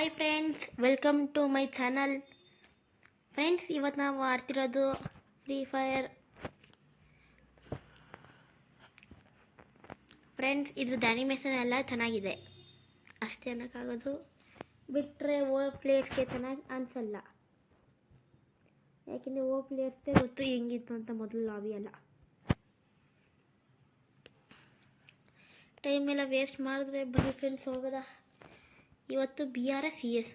Hi friends, welcome to my channel. Friends, ಇವತ್ತು ನಾವು ಆಡ್ತಿರೋದು ಫ್ರೀ ಫೈರ್. ಫ್ರೆಂಡ್ಸ್, ಇದ್ರದ್ದು ಆ್ಯನಿಮೇಷನ್ ಎಲ್ಲ ಚೆನ್ನಾಗಿದೆ, ಅಷ್ಟೇ ಅನ್ನೋಕ್ಕಾಗೋದು. ಬಿಟ್ಟರೆ ಪ್ಲೇಯರ್ಸ್ಗೆ ಚೆನ್ನಾಗಿ ಅನಿಸಲ್ಲ, ಯಾಕೆಂದರೆ ಪ್ಲೇಯರ್ಸ್ಗೆ ಗೊತ್ತು ಹೆಂಗಿತ್ತು ಅಂತ. ಮೊದಲು ಲಾಬಿ ಅಲ್ಲ, ಟೈಮ್ ಎಲ್ಲ ವೇಸ್ಟ್ ಮಾಡಿದ್ರೆ ಬನ್ನಿ ಫ್ರೆಂಡ್ಸ್ ಹೋಗೋದ. ಇವತ್ತು BRS CS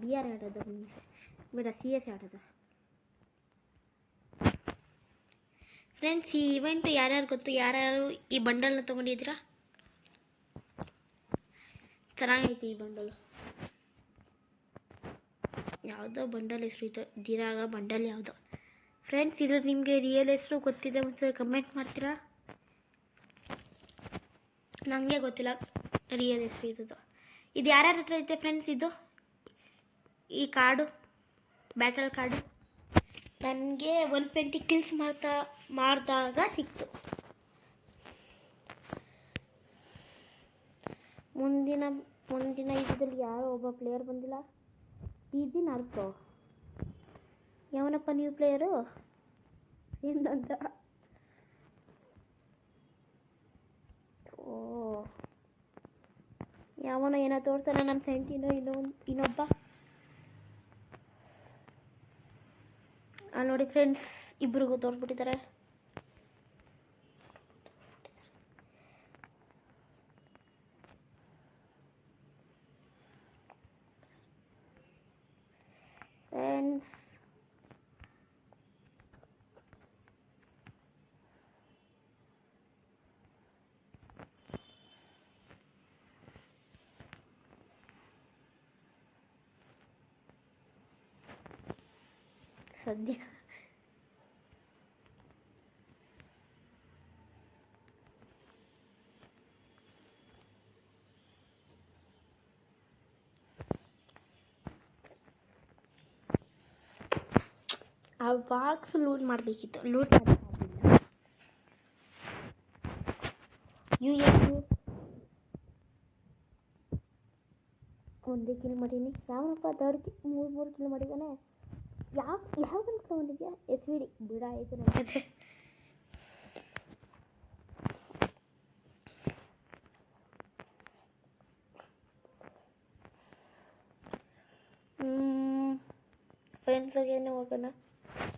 BR ಆಡೋದು, ಬೇಡ CS ಆಡೋದು. ಫ್ರೆಂಡ್ಸ್, ಈ ಇವೆಂಟ್ ಯಾರ್ಯಾರು ಗೊತ್ತು? ಯಾರ್ಯಾರು ಈ ಬಂಡಲ್ನ ತೊಗೊಂಡಿದ್ದೀರಾ? ಚೆನ್ನಾಗೈತಿ ಈ ಬಂಡಲ್. ಯಾವುದೋ ಬಂಡಲ್ ಹೆಸರು ಇತ್ತು, ದಿರಾಗ ಬಂಡಲ್ ಯಾವುದೋ. ಫ್ರೆಂಡ್ಸ್, ಇದು ನಿಮಗೆ ರಿಯಲ್ ಹೆಸರು ಗೊತ್ತಿದೆ ಒಂದ್ಸರಿ ಕಮೆಂಟ್ ಮಾಡ್ತೀರಾ? ನನಗೆ ಗೊತ್ತಿಲ್ಲ ರಿಯಲ್ ಹೆಸರು ಇರೋದು. ಇದು ಯಾರ್ಯಾರ ಹತ್ರ ಐತೆ ಫ್ರೆಂಡ್ಸ್? ಈ ಕಾರ್ಡು, ಬ್ಯಾಟಲ್ ಕಾರ್ಡು ನನಗೆ 120 ಕಿಲ್ಸ್ ಮಾಡಿದಾಗ ಸಿಕ್ತು. ಮುಂದಿನ ಇದರಲ್ಲಿ ಯಾರೋ ಒಬ್ಬ ಪ್ಲೇಯರ್ ಬಂದಿಲ್ಲ. ಈಜಿ ನಾರ್ತು ಯಾವನಪ್ಪ ನ್ಯೂ ಪ್ಲೇಯರು ಏನಂತ? ಯಾವನೋ ಏನೋ ತೋರ್ತಾನೆ ನಮ್ಮ ಸೆಂಟಿನೋ ಇನ್ನೊಬ್ಬ. ನೋಡಿ ಫ್ರೆಂಡ್ಸ್, ಇಬ್ಬರಿಗೂ ತೋರಿಸ್ಬಿಟ್ಟಿದ್ದಾರೆ. ಫ್ರೆಂಡ್ಸ್, ಸದ್ಯ ಆ ಬಾಕ್ಸ್ ಲೂಟ್ ಮಾಡಬೇಕಿತ್ತು, ಲೂಟ್ ಮಾಡೋಕ್ಕಾಗಲಿಲ್ಲ. ಒಂದೇ ಕಿಲ್ ಮಾಡೀನಿ. ಯಾವನಪ್ಪ ಮೂರು ಕಿಲ್ ಮಾಡಿದ್ದಾನೆ? ಯಾವ ಗನ್ ತೊಗೊಂಡಿದ್ಯಾ? SVD ಬಿಡ ಆಯಿತು ನನಗೆ. ಫ್ರೆಂಡ್ಸ್ಗೇನೆ ಹೋಗೋಣ.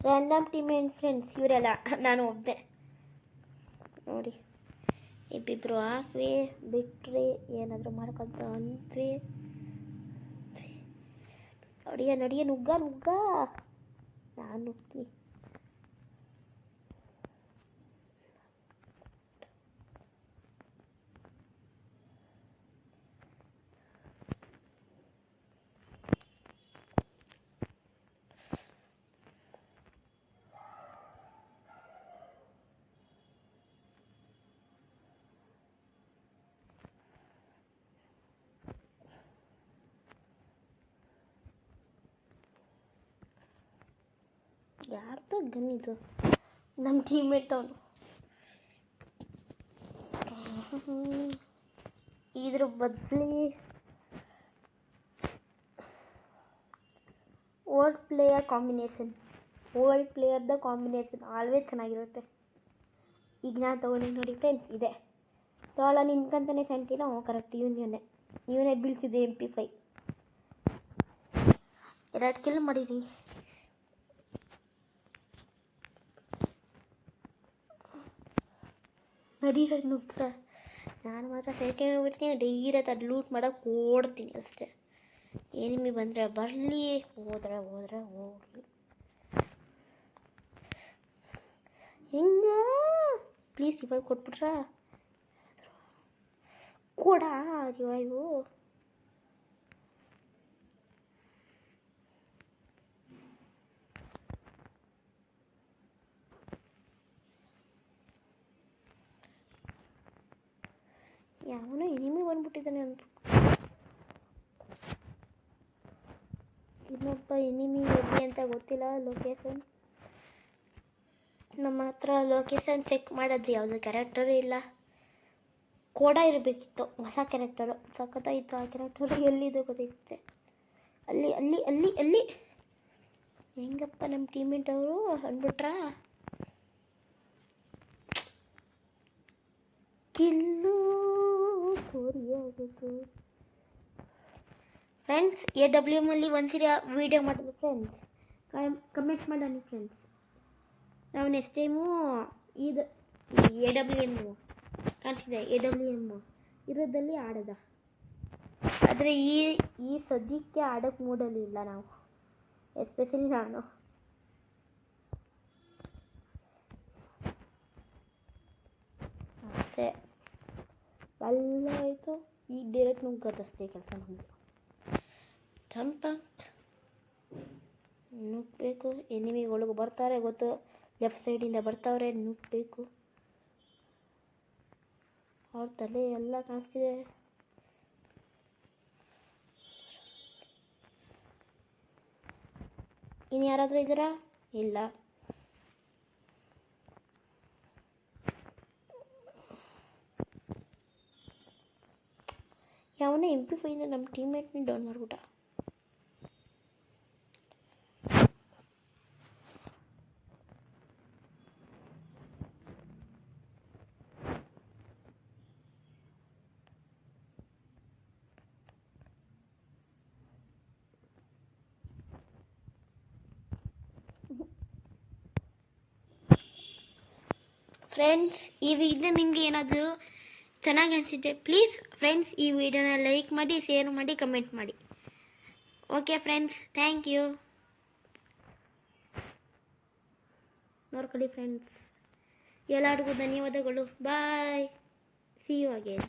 ರ್ಯಾಂಡಮ್ ಟೀಮ್ ಏನು ಫ್ರೆಂಡ್ಸ್? ಇವರೆಲ್ಲ ನಾನು ಒಬ್ಬನೇ. ನೋಡಿ, ಇಬ್ಬಿಬ್ರು ಹಾಕ್ವಿ, ಬಿಟ್ರಿ ಏನಾದರೂ ಮಾಡ್ಕೊಂತ ಅಂದ್ವಿ. ನಡಿಯ ನುಗ್ಗ ನಾನು ನುಗ್ತೀನಿ. ಯಾರ್ದು ಗನ್ ಇದು? ನಮ್ಮ ಟೀಮ್ಮೇಟ್ ಅವನು. ಇದ್ರ ಬದಲಿ ಓಲ್ಡ್ ಪ್ಲೇಯರ್ದ ಕಾಂಬಿನೇಷನ್ ಆಲ್ವೇಸ್ ಚೆನ್ನಾಗಿರುತ್ತೆ. ಈಗ ನಾನು ತೊಗೊಂಡಿದ್ದು ನೋಡಿ ಫ್ರೆಂಡ್ಸ್, ಇದೆ ತೋಳ ನಿನ್ಕಂತಾನೆ ಸೆಂಟಿನ. ಕರೆಕ್ಟ್ ಇವನೇ ಬೀಳ್ಸಿದೆ MP5. 2 ಕಿಲ್ ಮಾಡಿದ್ದೀನಿ. ನಡೀರ ನುಗ್ರ. ನಾನು ಮಾತ್ರ ಸೆಕೆಂಡ್ ಹೋಗ್ಬಿಡ್ತೀನಿ, ಡೈರೆಕ್ಟ್ ಅದು ಲೂಟ್ ಮಾಡೋಕೆ ಓಡ್ತೀನಿ ಅಷ್ಟೇ. ಎನಿಮಿ ಬಂದರೆ ಬರಲಿ, ಹೋದ್ರೆ ಹೋಗಲಿ. ಹೆಂಗ ಪ್ಲೀಸ್ ಇವಾಗ ಕೊಟ್ಬಿಟ್ರ ಕೊಡ ಇವು. ಯಾವನೋ ಎನಿಮಿ ಬಂದ್ಬಿಟ್ಟಿದ್ದಾನೆ ಅಂತ. ಇನ್ನೊಬ್ಬ ಎನಿಮಿ ಎಲ್ಲಿ ಅಂತ ಗೊತ್ತಿಲ್ಲ. ಲೊಕೇಶನ್ ನಮ್ಮ ಹತ್ರ ಲೊಕೇಶನ್ ಚೆಕ್ ಮಾಡೋದು ಯಾವುದು ಕ್ಯಾರೆಕ್ಟರೇ ಇಲ್ಲ. ಕೋಡ ಇರಬೇಕಿತ್ತು, ಹೊಸ ಕ್ಯಾರೆಕ್ಟರು ಸಖತ್ತಾಯಿತು. ಆ ಕ್ಯಾರೆಕ್ಟರು ಎಲ್ಲಿದೆ ಗೊತ್ತಿತ್ತೆ. ಅಲ್ಲಿ ಅಲ್ಲಿ ಅಲ್ಲಿ ಅಲ್ಲಿ ಹೆಂಗಪ್ಪ ನಮ್ಮ ಟೀಮೇಟ್ ಅವರು ಅಂದ್ಬಿಟ್ರಾ. ಕಿಲ್ಲು ಕೋರಿಯಾಗಬೇಕು ಫ್ರೆಂಡ್ಸ್. AWM ಅಲ್ಲಿ ಒಂದ್ಸರಿ ವೀಡಿಯೋ ಮಾಡಿದ್ರು ಫ್ರೆಂಡ್ಸ್, ಕಮೆಂಟ್ ಮಾಡೋಣ ಫ್ರೆಂಡ್ಸ್. ನಾವು ನೆಕ್ಸ್ಟ್ ಟೈಮು ಇದು AWM ಕಾಣಿಸಿದೆ, AWM ಇರೋದಲ್ಲಿ ಆಡೋದ. ಆದರೆ ಈ ಸದ್ಯಕ್ಕೆ ಆಡೋಕ್ಕೆ ಮೂಡಲ್ಲಿ ಇಲ್ಲ ನಾವು, ಎಸ್ಪೆಷಲಿ ನಾನು. ಅಷ್ಟೇ ಎಲ್ಲ ಆಯಿತು. ಈಗ ಡೈರೆಕ್ಟ್ ನುಗ್ಗೋದಷ್ಟೇ ಕೆಲಸ ನಮ್ಮದು. ಜಂಪಂಕ್ ನುಗ್ಗಬೇಕು. ಎನಿಮಿಗಳು ಬರ್ತಾರೆ ಗೊತ್ತು, ಲೆಫ್ಟ್ ಸೈಡಿಂದ ಬರ್ತಾವ್ರೆ, ನುಗ್ಗಬೇಕು. ಅವ್ರ ತಲೆ ಎಲ್ಲ ಕಾಣಿಸ್ತಿದೆ. ಇನ್ನು ಯಾರಾದರೂ ಇದ್ದೀರಾ? ಇಲ್ಲ. ಯಾವನೇ MP5 ನಮ್ಮ ಟೀಮ್ಮೇಟ್ನ ಡೌನ್ ಮಾಡ್ಬಿಟ್ಟ. ಫ್ರೆಂಡ್ಸ್, ಈ ವಿಡಿಯೋ ನಿಮಗೆ ಏನಾದರೂ ಚೆನ್ನಾಗಿ ಅನಿಸಿದ್ರೆ ಪ್ಲೀಸ್ ಫ್ರೆಂಡ್ಸ್ ಈ ವಿಡಿಯೋನ ಲೈಕ್ ಮಾಡಿ, ಶೇರ್ ಮಾಡಿ, ಕಮೆಂಟ್ ಮಾಡಿ. Okay friends, thank you. ನೋಡ್ಕೊಳ್ಳಿ ಫ್ರೆಂಡ್ಸ್, ಎಲ್ಲರಿಗೂ ಧನ್ಯವಾದಗಳು. Bye, see you again.